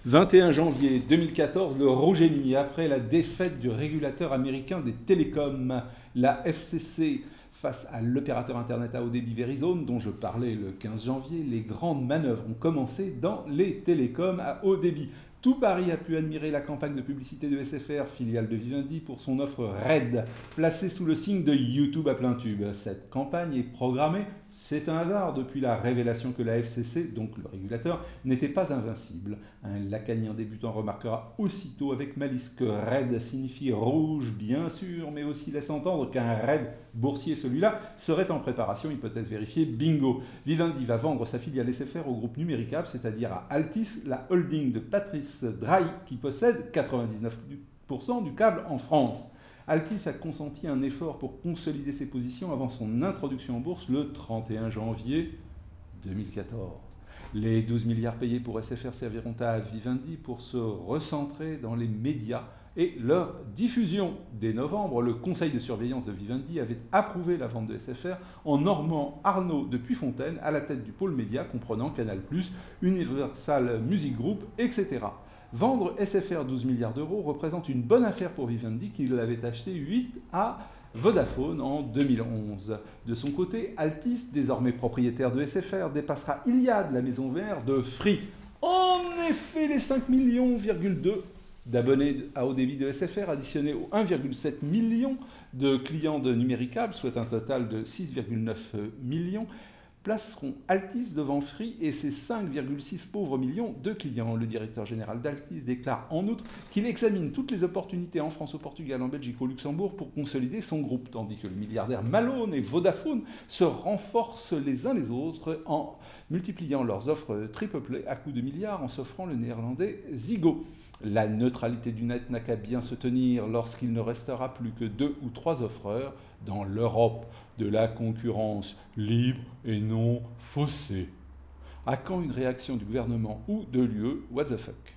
21 janvier 2014, le rouge est mis après la défaite du régulateur américain des télécoms, la FCC, face à l'opérateur Internet à haut débit Verizon, dont je parlais le 15 janvier. Les grandes manœuvres ont commencé dans les télécoms à haut débit. Tout Paris a pu admirer la campagne de publicité de SFR, filiale de Vivendi, pour son offre RAID, placée sous le signe de YouTube à plein tube. Cette campagne est programmée, c'est un hasard, depuis la révélation que la FCC, donc le régulateur, n'était pas invincible. Un lacanien débutant remarquera aussitôt avec malice que RAID signifie rouge, bien sûr, mais aussi laisse entendre qu'un RAID boursier, celui-là, serait en préparation, hypothèse vérifiée, bingo. Vivendi va vendre sa filiale SFR au groupe Numéricable, c'est-à-dire à Altice, la holding de Patrice Drahi, qui possède 99% du câble en France. Altice a consenti un effort pour consolider ses positions avant son introduction en bourse le 31 janvier 2014. Les 12 milliards payés pour SFR serviront à Vivendi pour se recentrer dans les médias et leur diffusion. Dès novembre, le conseil de surveillance de Vivendi avait approuvé la vente de SFR en normant Arnaud de Puyfontaine à la tête du pôle média comprenant Canal+, Universal Music Group, etc. Vendre SFR 12 milliards d'euros représente une bonne affaire pour Vivendi qui l'avait acheté 8 à Vodafone en 2011. De son côté, Altice, désormais propriétaire de SFR, dépassera Iliad, la maison mère de Free. En effet, les 5,2 millions d'abonnés à haut débit de SFR additionnés aux 1,7 million de clients de Numéricable, soit un total de 6,9 millions, placeront Altice devant Free et ses 5,6 pauvres millions de clients. Le directeur général d'Altis déclare en outre qu'il examine toutes les opportunités en France, au Portugal, en Belgique, au Luxembourg pour consolider son groupe, tandis que le milliardaire Malone et Vodafone se renforcent les uns les autres en multipliant leurs offres triple play à coups de milliards en s'offrant le néerlandais Ziggo. La neutralité du net n'a qu'à bien se tenir lorsqu'il ne restera plus que 2 ou 3 offreurs dans l'Europe de la concurrence libre et non faussée. À quand une réaction du gouvernement ou de l'UE? What the fuck?